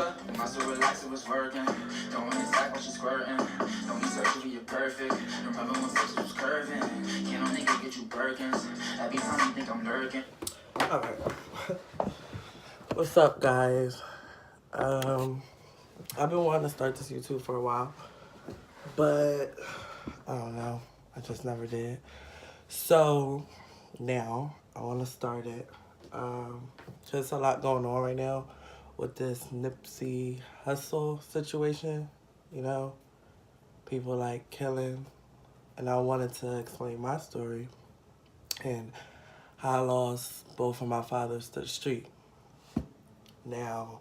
nigga. Am I so relaxed it was working? Don't want to sack when she's squirting. Don't be searching for your perfect. Remember when sex was curving? Can no nigga get you Birkins? Every time you think I'm lurking. Alright. What's up, guys? I've been wanting to start this YouTube for a while, but I don't know. I just never did. So now I want to start it. Just a lot going on right now with this NIPSEY HUSSLE situation. You know, people like killing, and I wanted to explain my story and how I lost both of my fathers to the street. Now,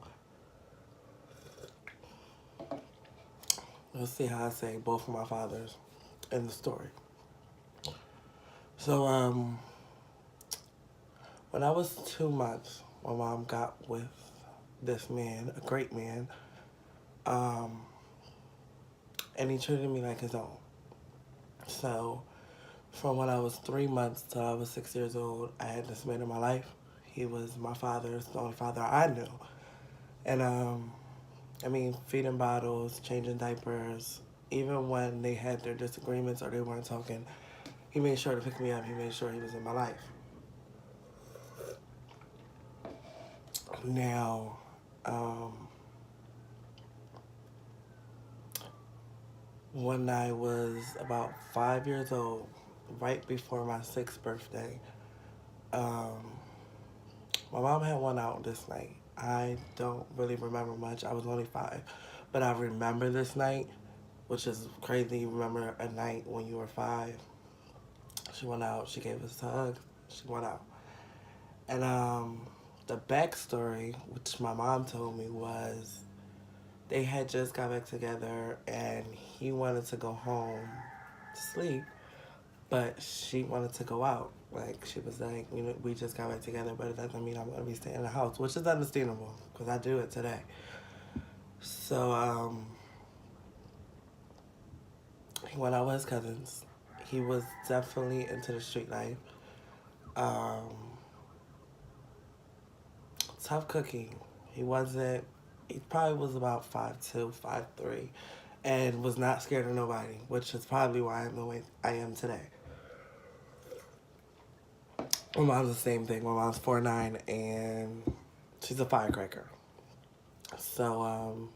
let's see how I say both of my fathers in the story. So, when I was 2 months, my mom got with this man, a great man, and he treated me like his own. So, from when I was 3 months till I was 6 years old, I had this man in my life. He was my father, the only father I knew. And, I mean, feeding bottles, changing diapers, even when they had their disagreements or they weren't talking, he made sure to pick me up. He made sure he was in my life. Now, when I was about 5 years old, right before my 6th birthday, my mom had one out this night. I don't really remember much. I was only 5. But I remember this night, which is crazy. You remember a night when you were 5. She went out. She gave us a hug. She went out. And the backstory, which my mom told me, was they had just got back together and he wanted to go home to sleep, but she wanted to go out. Like, she was like, you know, we just got back together, but it doesn't mean I'm going to be staying in the house, which is understandable because I do it today. So, he went out with his cousins. He was definitely into the street life. Tough cookie. He probably was about 5'2", 5'3", and was not scared of nobody, which is probably why I'm the way I am today. My mom's the same thing. My mom's 4'9", and she's a firecracker. So,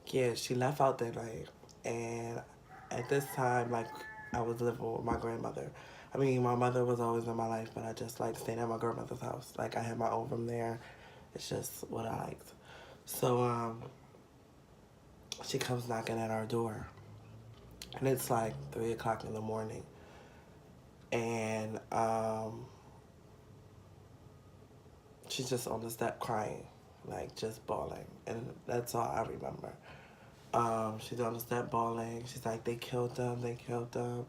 yeah, she left out that night, and at this time, like, I was living with my grandmother. I mean, my mother was always in my life, but I just, like, stayed at my grandmother's house. Like, I had my own room there. It's just what I liked. So, she comes knocking at our door, and it's, like, 3 o'clock in the morning. And, she's just on the step crying, like, just bawling. And that's all I remember. She's on the step bawling. She's like, they killed them, they killed them.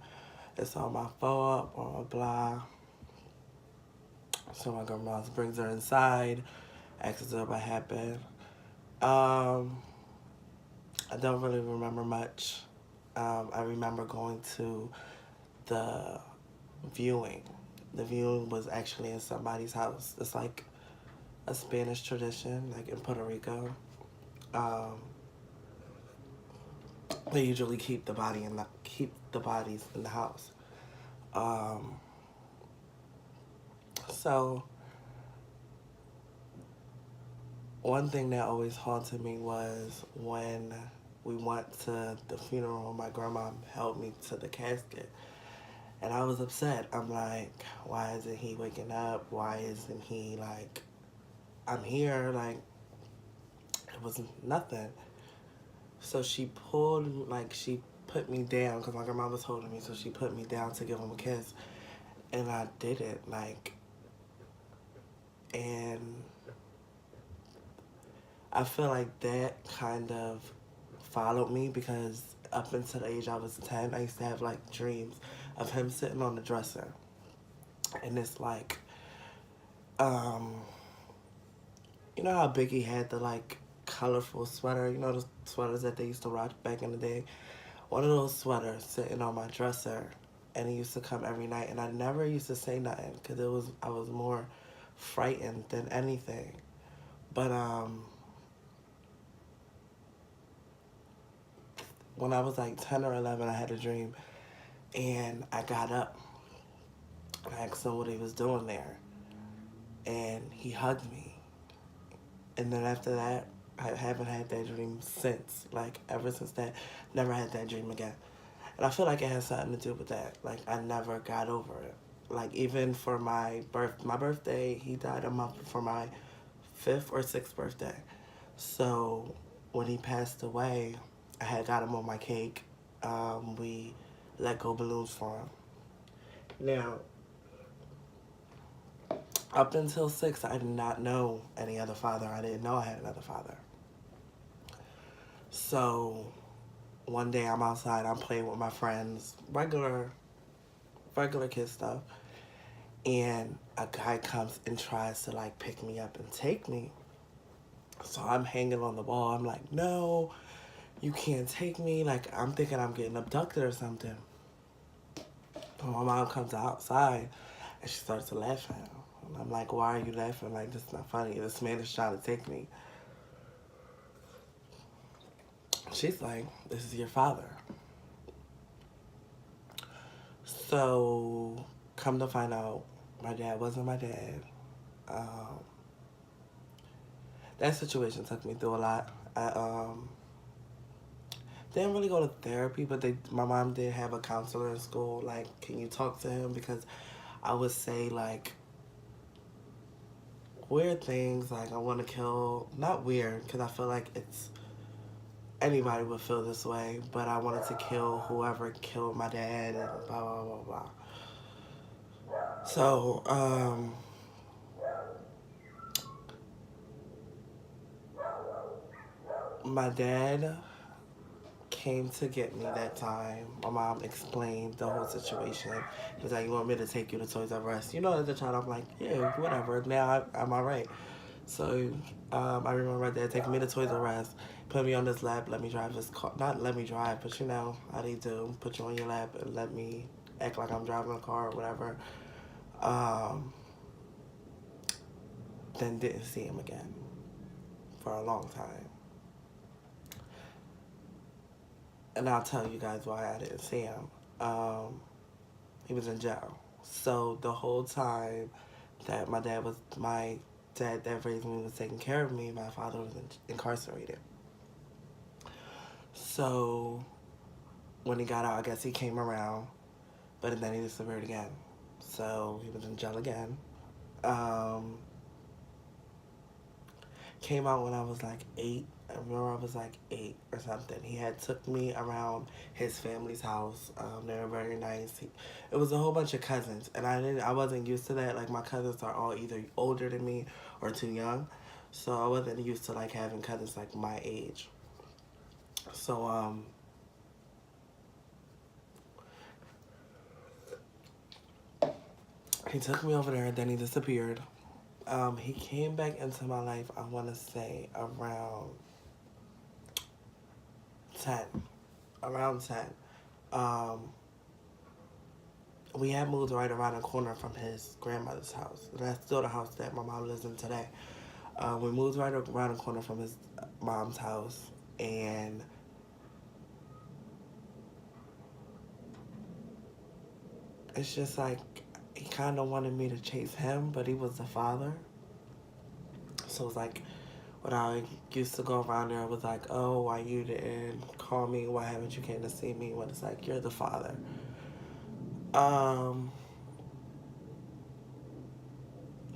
It's all my fault, blah, blah, blah. So my grandma brings her inside, asks her what happened. I don't really remember much. I remember going to the viewing. The viewing was actually in somebody's house. It's like a Spanish tradition, like in Puerto Rico. They usually keep the bodies in the house. So one thing that always haunted me was when we went to the funeral, my grandma held me to the casket. And I was upset. I'm like, why isn't he waking up? Why isn't he like, I'm here? Like, it was nothing. So she put me down because my grandma was holding me. So she put me down to give him a kiss. And I did it, like, and I feel like that kind of followed me because up until the age I was 10, I used to have, like, dreams of him sitting on the dresser. And it's like, you know how Biggie had the, like, colorful sweater? You know the sweaters that they used to rock back in the day? One of those sweaters sitting on my dresser. And he used to come every night. And I never used to say nothing because I was more frightened than anything. But when I was like 10 or 11, I had a dream, and I got up. I asked him what he was doing there, and he hugged me. And then after that, I haven't had that dream since. Like, ever since that, never had that dream again. And I feel like it has something to do with that. Like, I never got over it. Like, even for my birthday, he died a month before my 5th or 6th birthday. So when he passed away, I had got him on my cake. We let go balloons for him. Now, up until 6, I did not know any other father. I didn't know I had another father. So one day I'm outside, I'm playing with my friends, regular kid stuff, and a guy comes and tries to like pick me up and take me. So I'm hanging on the wall. I'm like, no, you can't take me. Like, I'm thinking I'm getting abducted or something. So my mom comes outside and she starts to laugh at him. And I'm like, why are you laughing? Like, this is not funny. This man is trying to take me. She's like, this is your father. So, come to find out, my dad wasn't my dad. That situation took me through a lot. I didn't really go to therapy, but my mom did have a counselor in school. Like, can you talk to him? Because I would say, like, weird things, like I want to kill, not weird, because I feel like anybody would feel this way, but I wanted to kill whoever killed my dad and blah, blah, blah, blah. So, my dad came to get me that time. My mom explained the whole situation. He was like, you want me to take you to Toys R Us? You know, as a child, I'm like, yeah, whatever. Now I'm all right. So I remember my dad taking me to Toys R Us, put me on this lap, let me drive this car. Not let me drive, but you know how they do. Put you on your lap and let me act like I'm driving a car or whatever. Then didn't see him again for a long time. And I'll tell you guys why I didn't see him. He was in jail. So the whole time that my dad that raised me was taking care of me, my father was incarcerated. So when he got out, I guess he came around, but then he disappeared again. So he was in jail again. Came out when I was like 8. I remember I was like 8 or something. He had took me around his family's house. They were very nice. It was a whole bunch of cousins, and I wasn't used to that. Like, my cousins are all either older than me or too young, so I wasn't used to like having cousins like my age. So he took me over there, and then he disappeared. He came back into my life, I want to say, around 10. Around 10. We had moved right around the corner from his grandmother's house. That's still the house that my mom lives in today. We moved right around the corner from his mom's house, and it's just like, he kind of wanted me to chase him, but he was the father. So it's like, when I used to go around there, it was like, oh, why you didn't call me? Why haven't you came to see me? When it's like, you're the father.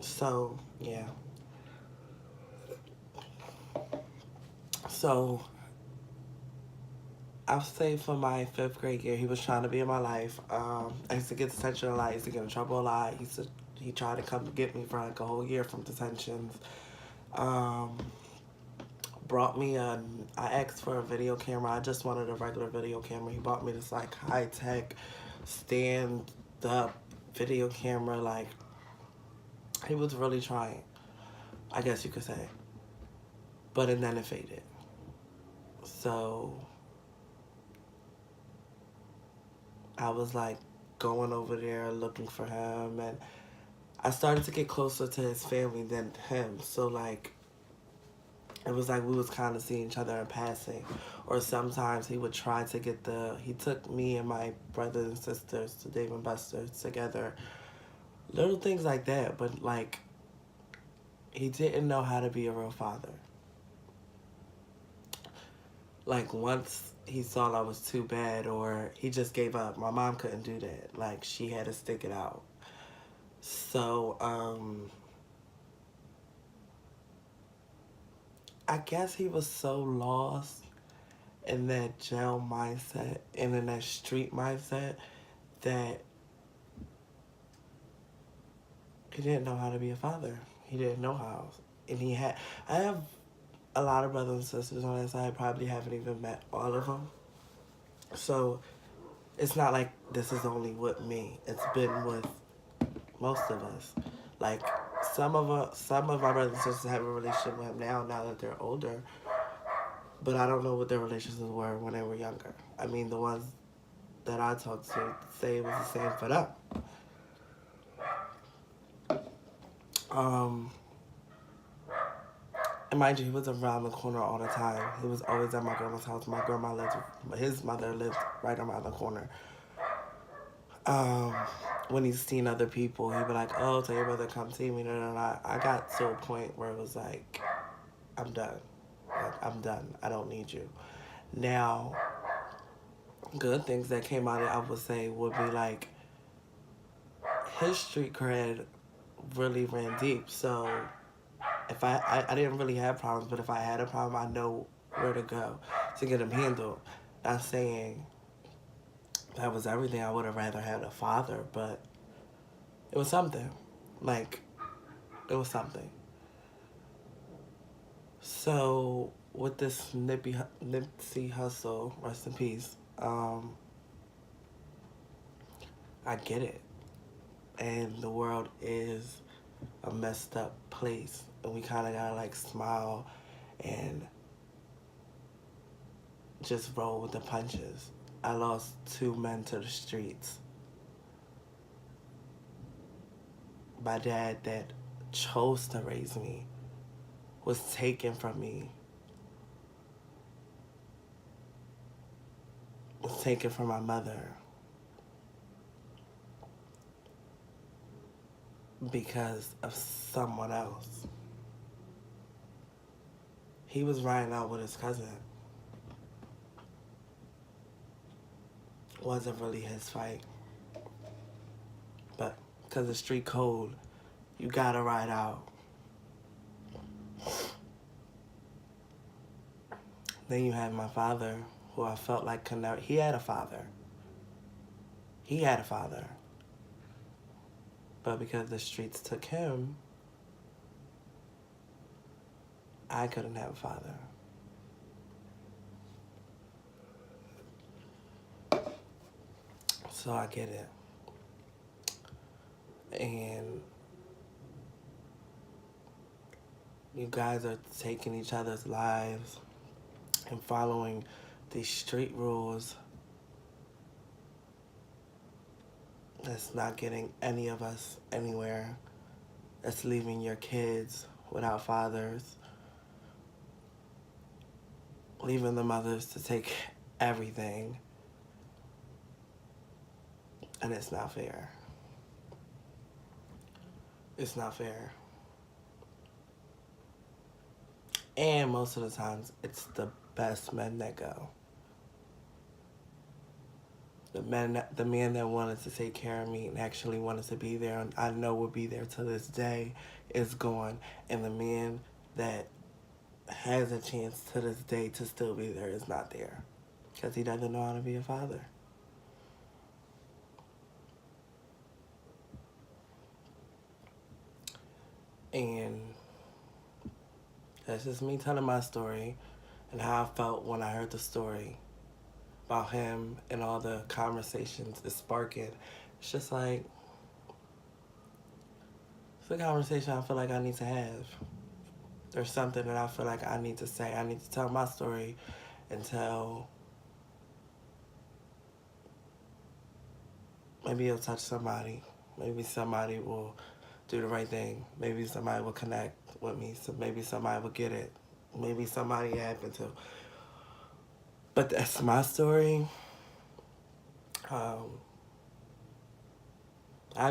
So, yeah. So, I'll say for my 5th grade year, he was trying to be in my life. I used to get detention a lot. I used to get in trouble a lot. He tried to come get me for like a whole year from detentions. Brought me I asked for a video camera. I just wanted a regular video camera. He bought me this like high-tech stand-up video camera. Like, he was really trying, I guess you could say. But then it faded. So I was like going over there looking for him, and I started to get closer to his family than him. So like, it was like we was kind of seeing each other in passing. Or sometimes he would try to he took me and my brothers and sisters to Dave and Buster's together. Little things like that, but like, he didn't know how to be a real father. Like, once he saw I was too bad, or he just gave up. My mom couldn't do that. Like, she had to stick it out. So, I guess he was so lost in that jail mindset and in that street mindset that he didn't know how to be a father. He didn't know how. And I have a lot of brothers and sisters on that side. I probably haven't even met all of them. So it's not like this is only with me. It's been with most of us. Like, some of my brothers and sisters have a relationship with him now that they're older. But I don't know what their relationships were when they were younger. I mean, the ones that I talked to say it was the same for them. And mind you, he was around the corner all the time. He was always at my grandma's house. His mother lived right around the corner. When he's seen other people, he'd be like, "Oh, tell your brother come see me." And I got to a point where it was like, I'm done. Like, I'm done. I don't need you. Now, good things that came out of it, I would say, would be like, his street cred really ran deep. So if I didn't really have problems, but if I had a problem, I know where to go to get them handled. Not saying that was everything. I would have rather had a father, but it was something. Like, it was something. So with this Nipsey Hussle, rest in peace, I get it. And the world is a messed up place. And we kind of gotta like smile and just roll with the punches. I lost 2 men to the streets. My dad that chose to raise me was taken from me. Was taken from my mother. Because of someone else. He was riding out with his cousin. Wasn't really his fight. But because of street code, you gotta ride out. Then you had my father, who I felt like he had a father. He had a father. But because the streets took him, I couldn't have a father. So I get it. And you guys are taking each other's lives and following these street rules that's not getting any of us anywhere. That's leaving your kids without fathers. Leaving the mothers to take everything. And it's not fair. It's not fair. And most of the times, it's the best men that go. The man that wanted to take care of me and actually wanted to be there, and I know will be there to this day, is gone. And the man that has a chance to this day to still be there is not there. Because he doesn't know how to be a father. And that's just me telling my story and how I felt when I heard the story about him and all the conversations it's sparking. It's just like, it's a conversation I feel like I need to have. There's something that I feel like I need to say. I need to tell my story and tell, maybe it'll touch somebody. Maybe somebody will do the right thing. Maybe somebody will connect with me. So maybe somebody will get it. maybe somebody it happened to. But that's my story. I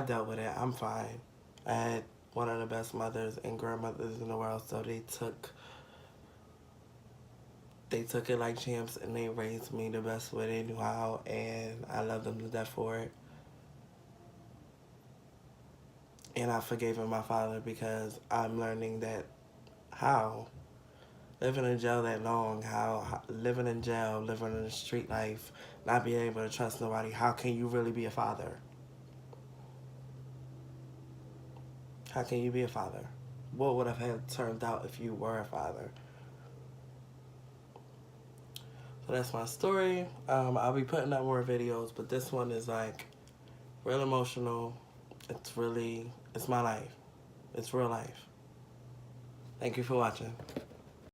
dealt with it. I'm fine. I had one of the best mothers and grandmothers in the world, so they took it like champs, and they raised me the best way they knew how, and I love them to death for it. And I forgave my father because I'm learning that how living in jail that long, how living in jail, living in the street life, not being able to trust nobody, how can you really be a father? How can you be a father? What would have turned out if you were a father? So that's my story. I'll be putting up more videos, but this one is like real emotional. It's my life. It's real life. Thank you for watching.